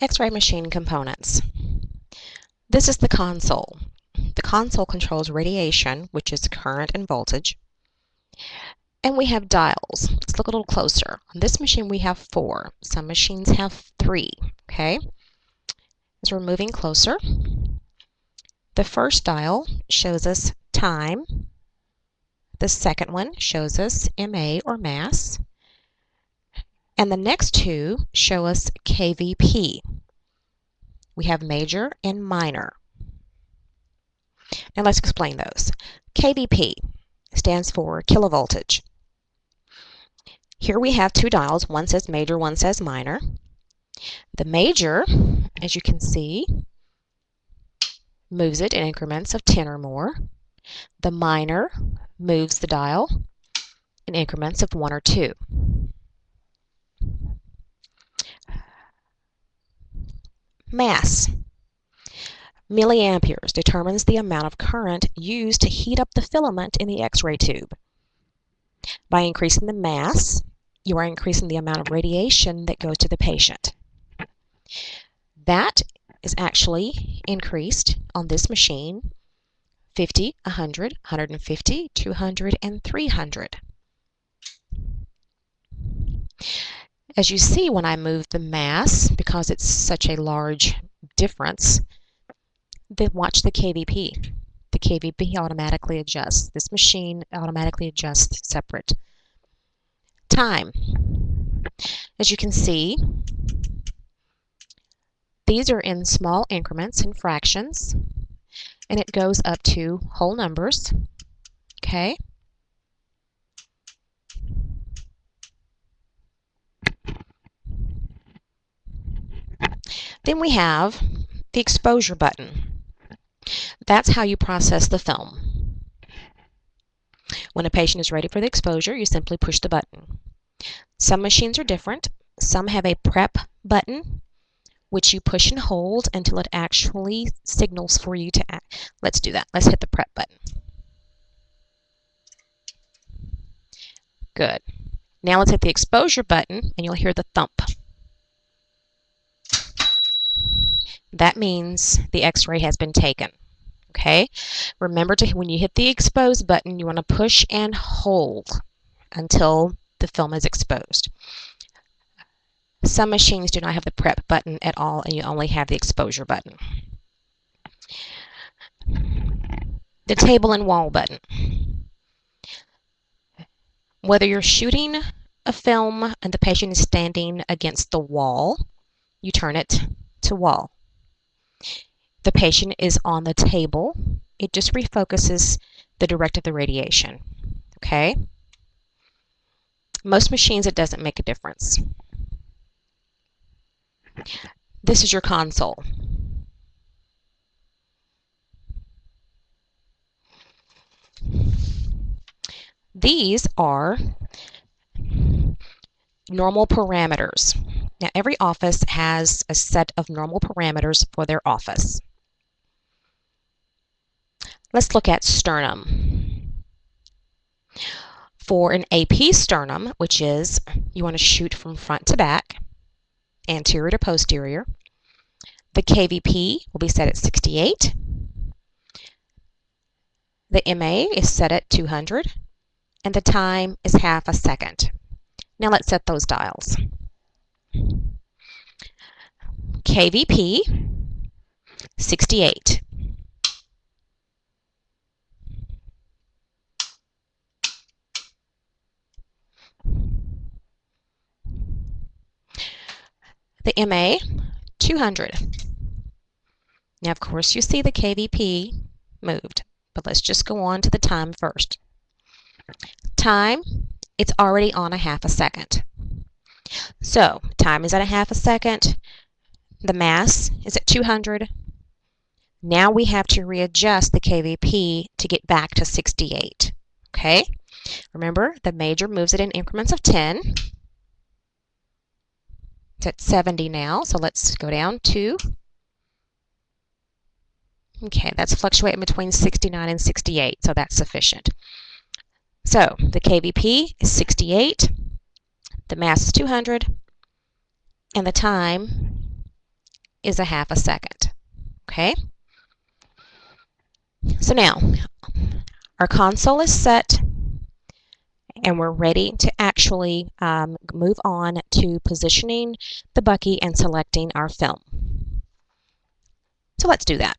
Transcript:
X-ray machine components. This is the console. The console controls radiation, which is current and voltage. And we have dials. Let's look a little closer. On this machine we have 4. Some machines have 3. Okay? As we're moving closer, the first dial shows us time. The second one shows us MA or mass. And the next two show us kVp. We have major and minor. Now let's explain those. kVp stands for kilovoltage. Here we have 2 dials. One says major, one says minor. The major, as you can see, moves it in increments of 10 or more. The minor moves the dial in increments of 1 or 2. Mass. Milliamperes determines the amount of current used to heat up the filament in the X-ray tube. By increasing the mass, you are increasing the amount of radiation that goes to the patient. That is actually increased on this machine 50, 100, 150, 200, and 300. As you see, when I move the mass, because it's such a large difference, then watch the kVp. The kVp automatically adjusts. This machine automatically adjusts separate. Time. As you can see, these are in small increments and fractions, and it goes up to whole numbers. Okay? Then we have the exposure button. That's how you process the film. When a patient is ready for the exposure, you simply push the button. Some machines are different. Some have a prep button, which you push and hold until it actually signals for you to act. Let's do that. Let's hit the prep button. Good. Now let's hit the exposure button, and you'll hear the thump. That means the X-ray has been taken. Okay? Remember, when you hit the expose button, you want to push and hold until the film is exposed. Some machines do not have the prep button at all, and you only have the exposure button. The table and wall button. Whether you're shooting a film and the patient is standing against the wall, you turn it to wall. The patient is on the table, it just refocuses the direct of the radiation. Okay? Most machines, it doesn't make a difference. This is your console. These are normal parameters. Now, every office has a set of normal parameters for their office. Let's look at sternum. For an AP sternum, which is you want to shoot from front to back, anterior to posterior, the kVp will be set at 68. The MA is set at 200, and the time is half a second. Now let's set those dials. kVp, 68. The MA, 200. Now, of course, you see the kVp moved, but let's just go on to the time first. Time, it's already on a half a second. So, time is at a half a second. The mass is at 200. Now we have to readjust the kVp to get back to 68. Okay? Remember, the major moves it in increments of 10. It's at 70 now, so let's go down to, okay, that's fluctuating between 69 and 68, so that's sufficient. So the kVp is 68, the mass is 200, and the time is a half a second. Okay? So now, our console is set, and we're ready to actually move on to positioning the bucky and selecting our film. So let's do that.